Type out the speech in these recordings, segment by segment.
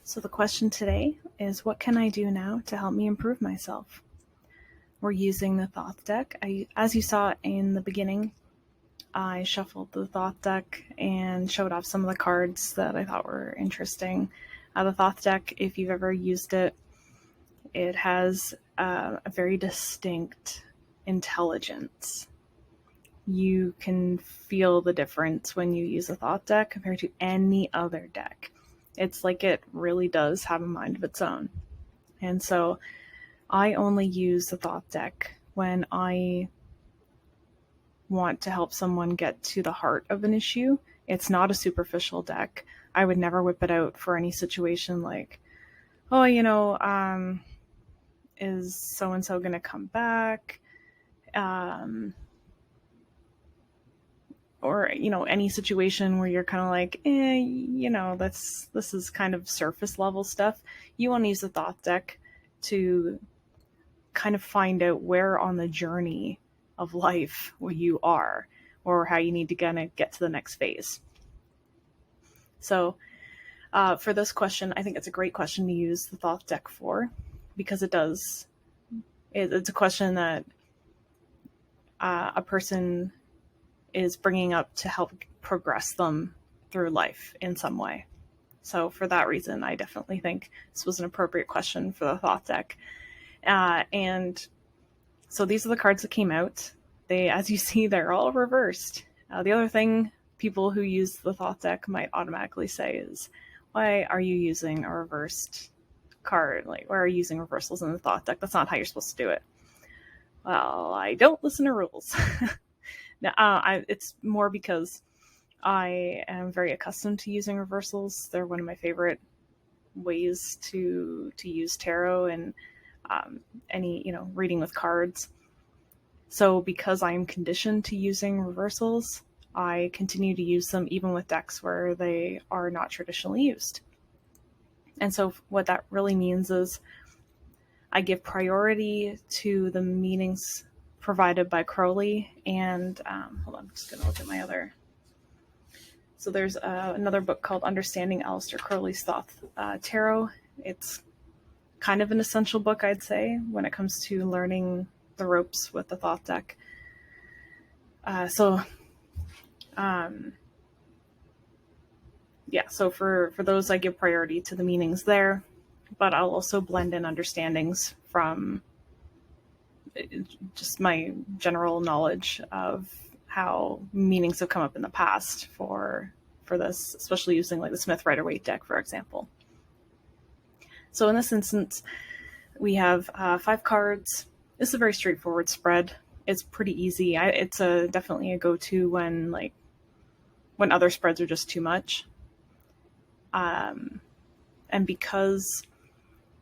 So the question today is, what can I do now to help me improve myself? We're using the Thoth deck. As you saw in the beginning, I shuffled the Thoth deck and showed off some of the cards that I thought were interesting. The Thoth deck, if you've ever used it, it has a very distinct intelligence. You can feel the difference when you use a Thoth deck compared to any other deck. It's like it really does have a mind of its own. And so I only use the Thoth deck when I want to help someone get to the heart of an issue. It's not a superficial deck. I would never whip it out for any situation like, oh, is so-and-so going to come back? Or, any situation where you're kind of like, this is kind of surface level stuff. You want to use the Thoth deck to kind of find out where on the journey of life you are, or how you need to kind of get to the next phase. So for this question, I think it's a great question to use the Thoth deck for, because it's a question that a person is bringing up to help progress them through life in some way. So for that reason, I definitely think this was an appropriate question for the Thoth deck. And so these are the cards that came out. As you see, they're all reversed. The other thing people who use the Thoth deck might automatically say is, why are you using a reversed card? Like, why are you using reversals in the Thoth deck? That's not how you're supposed to do it. Well, I don't listen to rules. Now, it's more because I am very accustomed to using reversals. They're one of my favorite ways to use tarot and any reading with cards. So because I am conditioned to using reversals, I continue to use them even with decks where they are not traditionally used. And so what that really means is I give priority to the meanings provided by Crowley, and hold on, I'm just going to look at my other. So there's another book called Understanding Aleister Crowley's Thoth Tarot. It's kind of an essential book, I'd say, when it comes to learning the ropes with the Thoth deck. So for those, I give priority to the meanings there, but I'll also blend in understandings from just my general knowledge of how meanings have come up in the past for this, especially using like the Smith Rider-Waite deck, for example. So in this instance, we have 5 cards. This is a very straightforward spread. It's pretty easy. It's definitely a go-to when other spreads are just too much. And because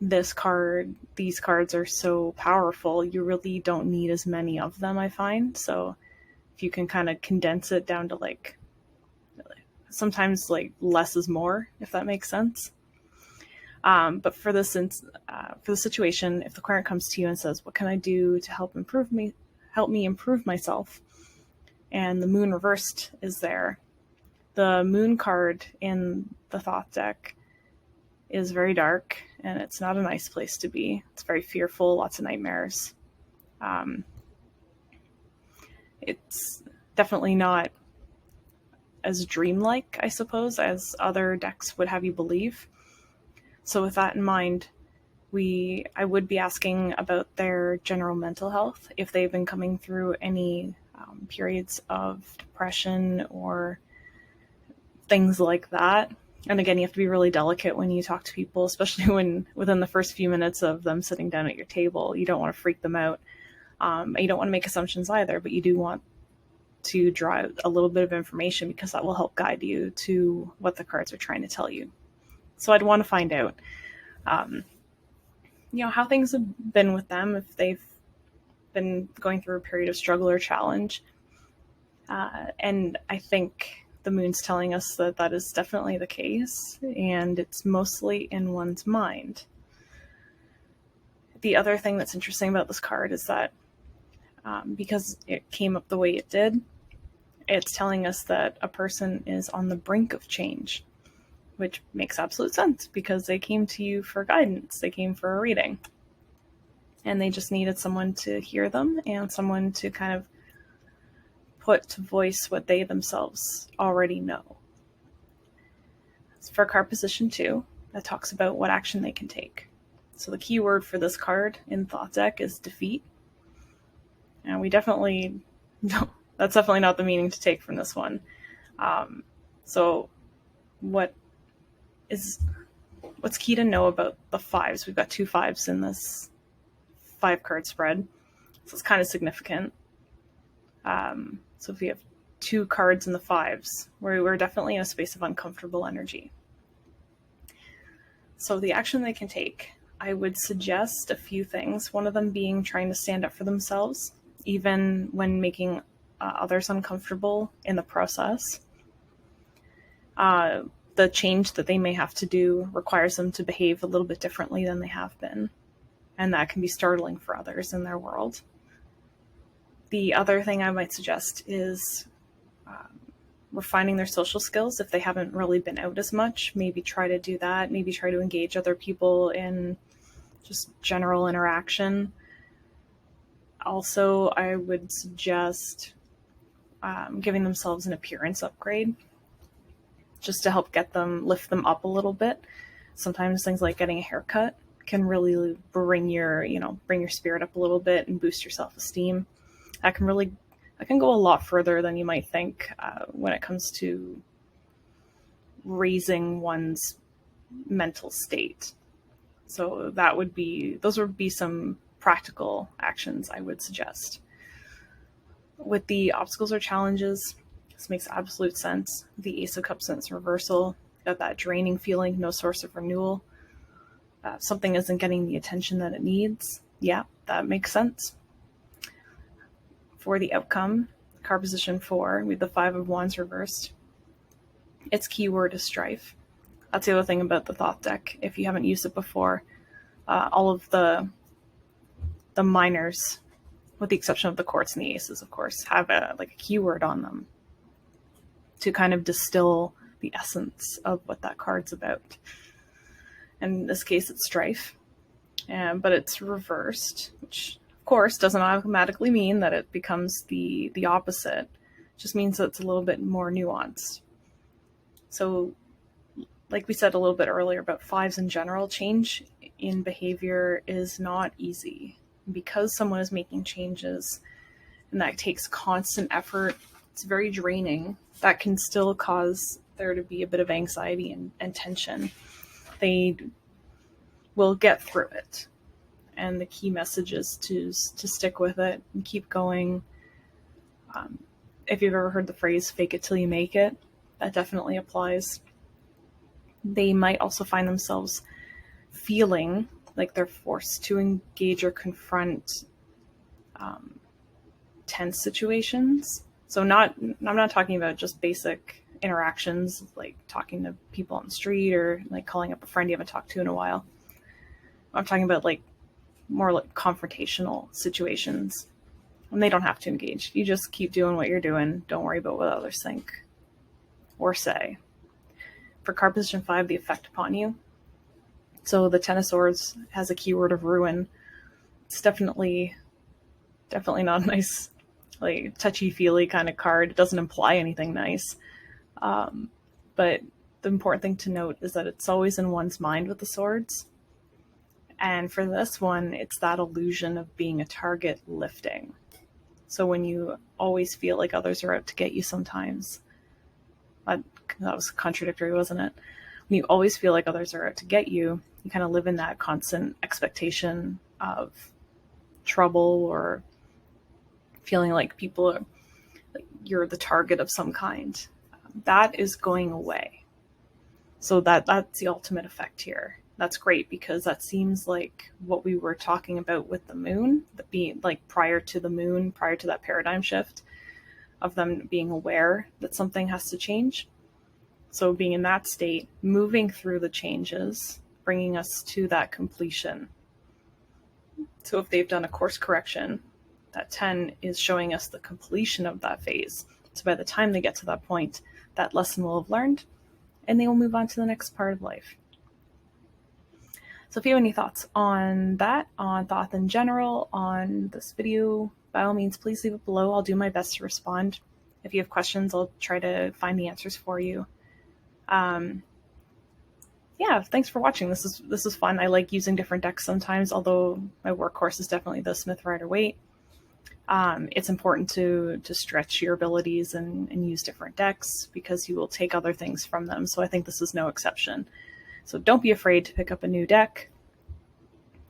these cards are so powerful, you really don't need as many of them, I find. So if you can kind of condense it down to sometimes less is more, if that makes sense. But for the situation, if the client comes to you and says, what can I do to help me improve myself? And the moon reversed is there. The moon card in the Thoth deck is very dark, and it's not a nice place to be. It's very fearful, lots of nightmares. It's definitely not as dreamlike, I suppose, as other decks would have you believe. So with that in mind, I would be asking about their general mental health, if they've been coming through any periods of depression or things like that. And again, you have to be really delicate when you talk to people, especially when within the first few minutes of them sitting down at your table, you don't want to freak them out. You don't want to make assumptions either, but you do want to draw a little bit of information because that will help guide you to what the cards are trying to tell you. So I'd want to find out, how things have been with them, if they've been going through a period of struggle or challenge. And I think the moon's telling us that that is definitely the case, and it's mostly in one's mind. The other thing that's interesting about this card is that because it came up the way it did, it's telling us that a person is on the brink of change, which makes absolute sense because they came to you for guidance. They came for a reading. And they just needed someone to hear them and someone to kind of put to voice what they themselves already know. For card position 2, that talks about what action they can take. So the key word for this card in Thoth deck is defeat. And we definitely don't, that's definitely not the meaning to take from this one. So what's key to know about the 5s? We've got 2 5s in this 5-card spread, so it's kind of significant. So if we have 2 cards in the 5s, we're definitely in a space of uncomfortable energy. So the action they can take, I would suggest a few things. One of them being trying to stand up for themselves, even when making others uncomfortable in the process. The change that they may have to do requires them to behave a little bit differently than they have been, and that can be startling for others in their world. The other thing I might suggest is refining their social skills. If they haven't really been out as much, maybe try to do that. Maybe try to engage other people in just general interaction. Also, I would suggest giving themselves an appearance upgrade, just to help lift them up a little bit. Sometimes things like getting a haircut can really bring your spirit up a little bit and boost your self-esteem. That can go a lot further than you might think when it comes to raising one's mental state. So those would be some practical actions I would suggest. With the obstacles or challenges, this makes absolute sense. The Ace of Cups in its reversal, got that draining feeling, no source of renewal. Something isn't getting the attention that it needs. Yeah, that makes sense. For the outcome, card position 4, we have the 5 of Wands reversed. Its keyword is strife. That's the other thing about the Thoth deck. If you haven't used it before, all of the minors, with the exception of the courts and the aces, of course, have a keyword on them to kind of distill the essence of what that card's about. And in this case, it's strife, but it's reversed, which of course doesn't automatically mean that it becomes the opposite. It just means that it's a little bit more nuanced. So like we said a little bit earlier about 5s in general, change in behavior is not easy. Because someone is making changes and that takes constant effort, it's very draining. That can still cause there to be a bit of anxiety and tension. They will get through it. And the key message is to stick with it and keep going. If you've ever heard the phrase, fake it till you make it, that definitely applies. They might also find themselves feeling like they're forced to engage or confront tense situations. So I'm not talking about just basic interactions, like talking to people on the street or like calling up a friend you haven't talked to in a while. I'm talking about more like confrontational situations. And they don't have to engage. You just keep doing what you're doing. Don't worry about what others think or say. For card position 5, the effect upon you. So the Ten of Swords has a keyword of ruin. It's definitely not a nice, like touchy-feely kind of card. It doesn't imply anything nice. But the important thing to note is that it's always in one's mind with the swords. And for this one, it's that illusion of being a target lifting. So when you always feel like others are out to get you sometimes, that was contradictory, wasn't it? When you always feel like others are out to get you, you kind of live in that constant expectation of trouble or feeling like people are, like you're the target of some kind. That is going away. So that's the ultimate effect here. That's great because that seems like what we were talking about with the moon, that being like prior to the moon, prior to that paradigm shift of them being aware that something has to change. So being in that state, moving through the changes, bringing us to that completion. So if they've done a course correction, that 10 is showing us the completion of that phase. So by the time they get to that point, that lesson will have learned and they will move on to the next part of life. So if you have any thoughts on that, on Thoth in general, on this video, by all means, please leave it below. I'll do my best to respond. If you have questions, I'll try to find the answers for you. Yeah, thanks for watching. This is fun. I like using different decks sometimes, although my workhorse is definitely the Smith Rider-Waite. It's important to stretch your abilities and use different decks, because you will take other things from them. So I think this is no exception. So don't be afraid to pick up a new deck.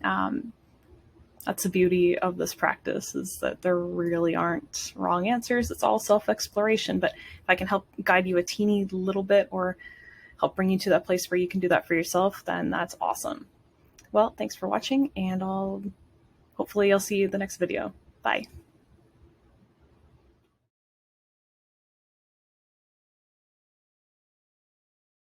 That's the beauty of this practice, is that there really aren't wrong answers. It's all self-exploration. But if I can help guide you a teeny little bit, or help bring you to that place where you can do that for yourself, then that's awesome. Well, thanks for watching, and hopefully I'll see you in the next video. Bye.